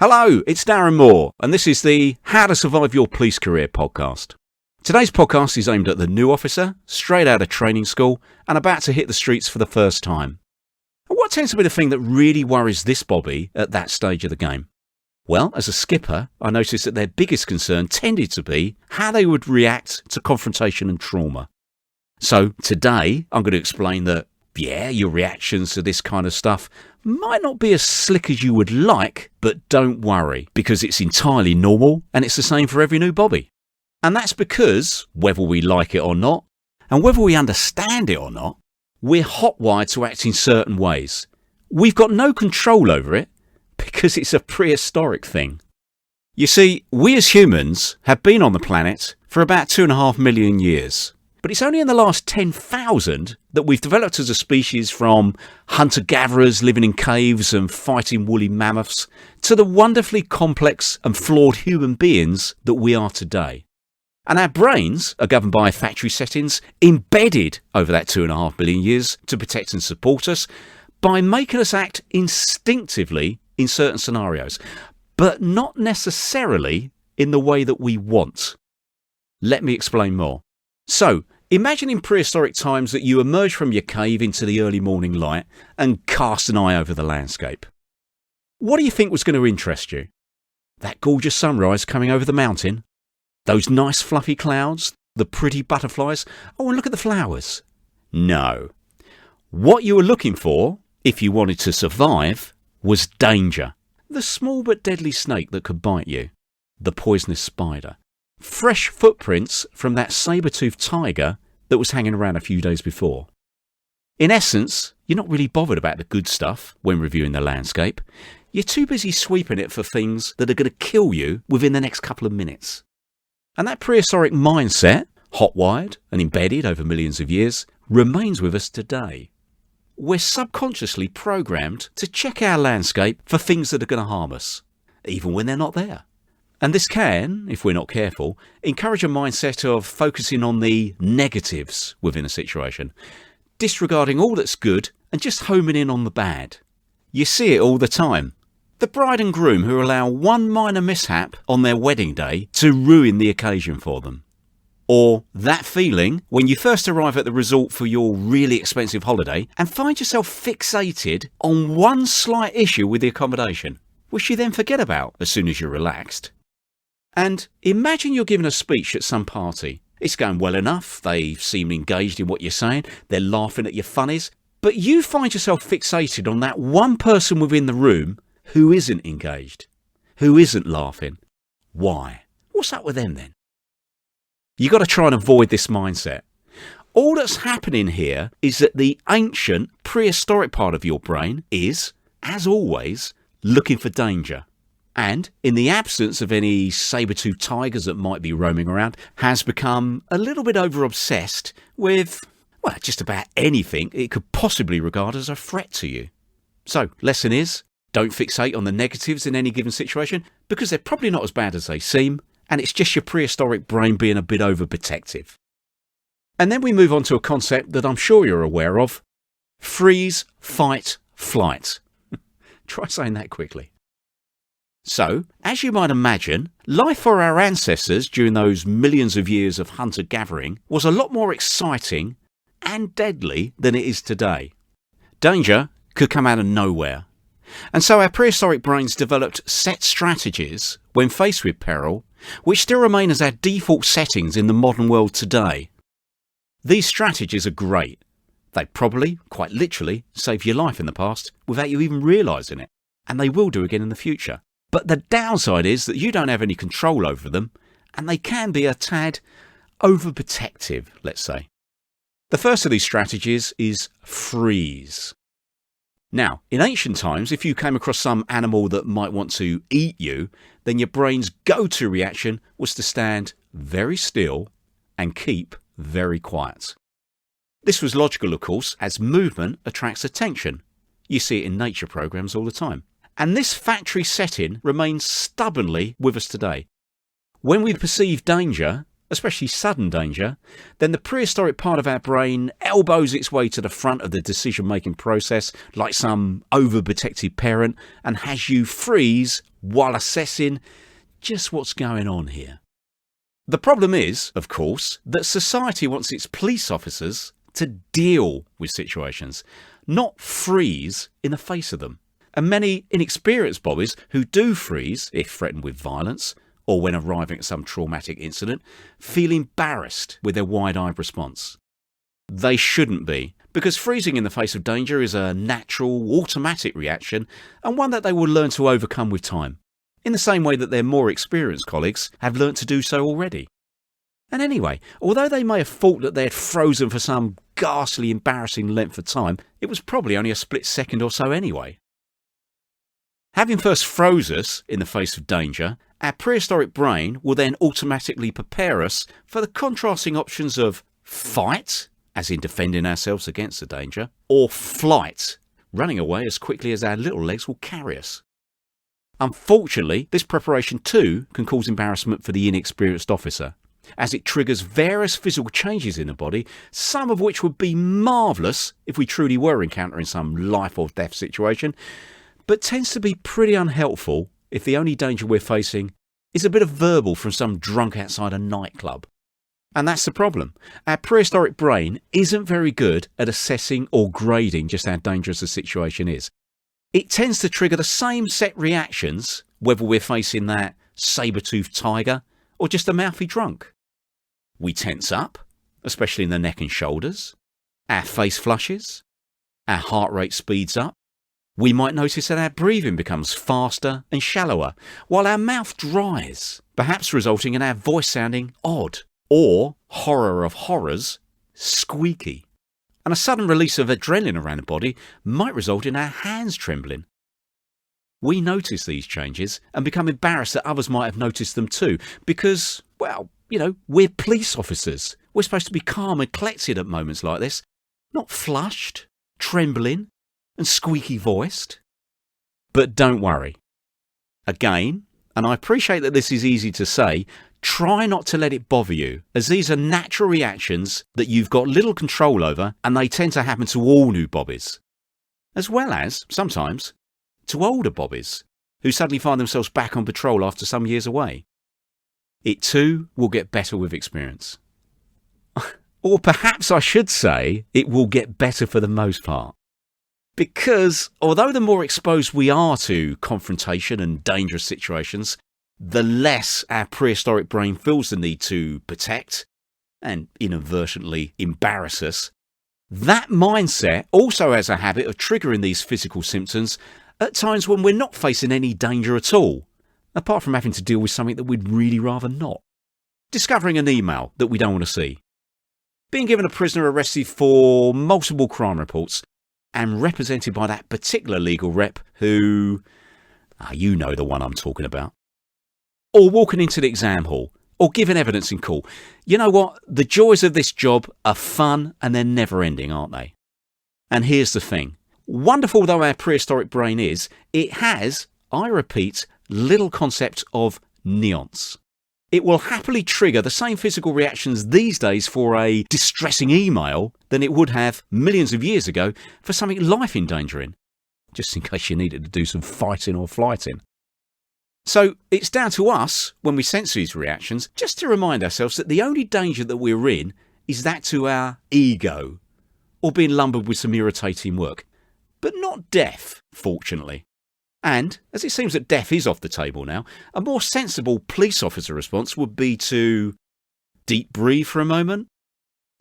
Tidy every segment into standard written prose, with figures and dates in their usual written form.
Hello, it's Darren Moor, and this is the How to Survive Your Police Career podcast. Today's podcast is aimed at the new officer, straight out of training school, and about to hit the streets for the first time. And what tends to be the thing that really worries this bobby at that stage of the game? Well, as a skipper, I noticed that their biggest concern tended to be how they would react to confrontation and trauma. So today, I'm going to explain that, your reactions to this kind of stuff might not be as slick as you would like, but don't worry, because it's entirely normal and it's the same for every new bobby. And that's because, whether we like it or not, and whether we understand it or not, we're hotwired to act in certain ways. We've got no control over it because it's a prehistoric thing. You see, we as humans have been on the planet for about 2.5 million years. But it's only in the last 10,000 that we've developed as a species from hunter-gatherers living in caves and fighting woolly mammoths to the wonderfully complex and flawed human beings that we are today. And our brains are governed by factory settings embedded over that 2.5 billion years to protect and support us by making us act instinctively in certain scenarios, but not necessarily in the way that we want. Let me explain more. So, imagine in prehistoric times that you emerge from your cave into the early morning light and cast an eye over the landscape. What do you think was going to interest you? That gorgeous sunrise coming over the mountain? Those nice fluffy clouds? The pretty butterflies? Oh, and look at the flowers. No. What you were looking for, if you wanted to survive, was danger. The small but deadly snake that could bite you. The poisonous spider. Fresh footprints from that saber-toothed tiger that was hanging around a few days before. In essence, you're not really bothered about the good stuff when reviewing the landscape. You're too busy sweeping it for things that are going to kill you within the next couple of minutes. And that prehistoric mindset, hotwired and embedded over millions of years, remains with us today. We're subconsciously programmed to check our landscape for things that are going to harm us, even when they're not there. And this can, if we're not careful, encourage a mindset of focusing on the negatives within a situation, disregarding all that's good and just homing in on the bad. You see it all the time. The bride and groom who allow one minor mishap on their wedding day to ruin the occasion for them. Or that feeling when you first arrive at the resort for your really expensive holiday and find yourself fixated on one slight issue with the accommodation, which you then forget about as soon as you're relaxed. And imagine you're giving a speech at some party. It's going well enough, they seem engaged in what you're saying, they're laughing at your funnies, but you find yourself fixated on that one person within the room who isn't engaged, who isn't laughing. Why? What's up with them then? You've got to try and avoid this mindset. All that's happening here is that the ancient, prehistoric part of your brain is, as always, looking for danger. And, in the absence of any saber-toothed tigers that might be roaming around, has become a little bit over-obsessed with, just about anything it could possibly regard as a threat to you. So, lesson is, don't fixate on the negatives in any given situation, because they're probably not as bad as they seem, and it's just your prehistoric brain being a bit overprotective. And then we move on to a concept that I'm sure you're aware of. Freeze, fight, flight. Try saying that quickly. So, as you might imagine, life for our ancestors during those millions of years of hunter-gathering was a lot more exciting and deadly than it is today. Danger could come out of nowhere. And so our prehistoric brains developed set strategies when faced with peril, which still remain as our default settings in the modern world today. These strategies are great. They probably, quite literally, saved your life in the past without you even realising it. And they will do again in the future. But the downside is that you don't have any control over them, and they can be a tad overprotective, let's say. The first of these strategies is freeze. Now, in ancient times, if you came across some animal that might want to eat you, then your brain's go-to reaction was to stand very still and keep very quiet. This was logical, of course, as movement attracts attention. You see it in nature programs all the time. And this factory setting remains stubbornly with us today. When we perceive danger, especially sudden danger, then the prehistoric part of our brain elbows its way to the front of the decision-making process like some overprotective parent and has you freeze while assessing just what's going on here. The problem is, of course, that society wants its police officers to deal with situations, not freeze in the face of them. And many inexperienced bobbies who do freeze, if threatened with violence, or when arriving at some traumatic incident, feel embarrassed with their wide-eyed response. They shouldn't be, because freezing in the face of danger is a natural, automatic reaction, and one that they will learn to overcome with time, in the same way that their more experienced colleagues have learnt to do so already. And anyway, although they may have thought that they had frozen for some ghastly, embarrassing length of time, it was probably only a split second or so anyway. Having first froze us in the face of danger, our prehistoric brain will then automatically prepare us for the contrasting options of fight, as in defending ourselves against the danger, or flight, running away as quickly as our little legs will carry us. Unfortunately, this preparation too can cause embarrassment for the inexperienced officer, as it triggers various physical changes in the body, some of which would be marvellous if we truly were encountering some life or death situation, but tends to be pretty unhelpful if the only danger we're facing is a bit of verbal from some drunk outside a nightclub. And that's the problem. Our prehistoric brain isn't very good at assessing or grading just how dangerous a situation is. It tends to trigger the same set reactions, whether we're facing that saber-toothed tiger or just a mouthy drunk. We tense up, especially in the neck and shoulders. Our face flushes. Our heart rate speeds up. We might notice that our breathing becomes faster and shallower, while our mouth dries, perhaps resulting in our voice sounding odd, or, horror of horrors, squeaky. And a sudden release of adrenaline around the body might result in our hands trembling. We notice these changes and become embarrassed that others might have noticed them too, because, well, we're police officers. We're supposed to be calm and collected at moments like this, not flushed, trembling, and squeaky voiced. But don't worry. Again, and I appreciate that this is easy to say, try not to let it bother you, as these are natural reactions that you've got little control over, and they tend to happen to all new bobbies, as well as, sometimes, to older bobbies, who suddenly find themselves back on patrol after some years away. It too will get better with experience. Or perhaps I should say, it will get better for the most part. Because although the more exposed we are to confrontation and dangerous situations, the less our prehistoric brain feels the need to protect and inadvertently embarrass us, that mindset also has a habit of triggering these physical symptoms at times when we're not facing any danger at all, apart from having to deal with something that we'd really rather not. Discovering an email that we don't want to see. Being given a prisoner arrested for multiple crime reports and represented by that particular legal rep who, you know the one I'm talking about. Or walking into the exam hall, or giving evidence in court. You know what? The joys of this job are fun and they're never ending, aren't they? And here's the thing. Wonderful though our prehistoric brain is, it has, I repeat, little concept of nuance. It will happily trigger the same physical reactions these days for a distressing email than it would have millions of years ago for something life-endangering, just in case you needed to do some fighting or flighting. So it's down to us, when we sense these reactions, just to remind ourselves that the only danger that we're in is that to our ego, or being lumbered with some irritating work. But not death, fortunately. And, as it seems that death is off the table now, a more sensible police officer response would be to deep breathe for a moment,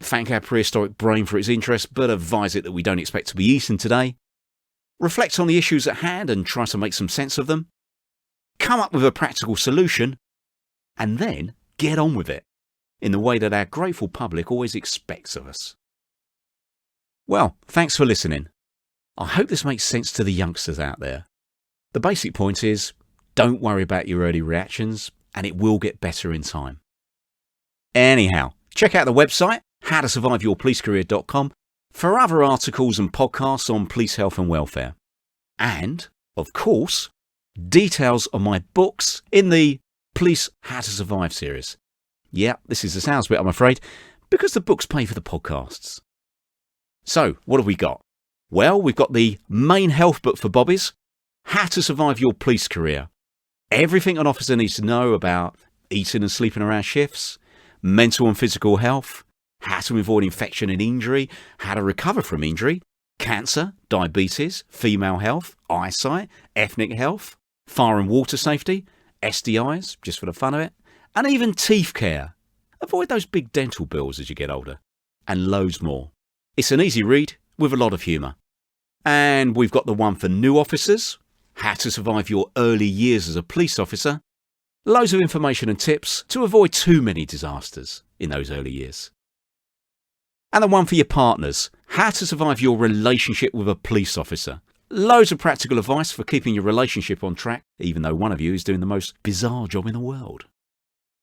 thank our prehistoric brain for its interest, but advise it that we don't expect to be eaten today, reflect on the issues at hand and try to make some sense of them, come up with a practical solution, and then get on with it, in the way that our grateful public always expects of us. Well, thanks for listening. I hope this makes sense to the youngsters out there. The basic point is, don't worry about your early reactions, and it will get better in time. Anyhow, check out the website, howtosurviveyourpolicecareer.com, for other articles and podcasts on police health and welfare. And, of course, details on my books in the Police How to Survive series. Yeah, this is the sales bit, I'm afraid, because the books pay for the podcasts. So, what have we got? Well, we've got the main health book for bobbies, How to Survive Your Police Career. Everything an officer needs to know about eating and sleeping around shifts, mental and physical health, how to avoid infection and injury, how to recover from injury, cancer, diabetes, female health, eyesight, ethnic health, fire and water safety, STIs, just for the fun of it, and even teeth care. Avoid those big dental bills as you get older, and loads more. It's an easy read with a lot of humour. And we've got the one for new officers, How to Survive Your Early Years as a Police Officer. Loads of information and tips to avoid too many disasters in those early years. And the one for your partners, How to Survive Your Relationship with a Police Officer. Loads of practical advice for keeping your relationship on track, even though one of you is doing the most bizarre job in the world.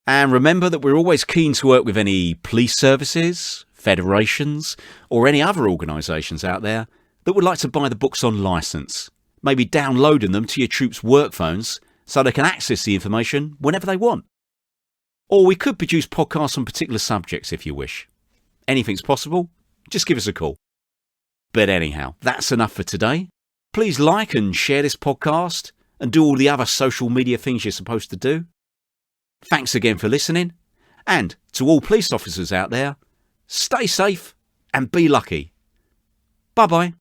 And remember that we're always keen to work with any police services, federations, or any other organisations out there that would like to buy the books on licence, maybe downloading them to your troops' work phones so they can access the information whenever they want. Or we could produce podcasts on particular subjects if you wish. Anything's possible, just give us a call. But anyhow, that's enough for today. Please like and share this podcast and do all the other social media things you're supposed to do. Thanks again for listening. And to all police officers out there, stay safe and be lucky. Bye-bye.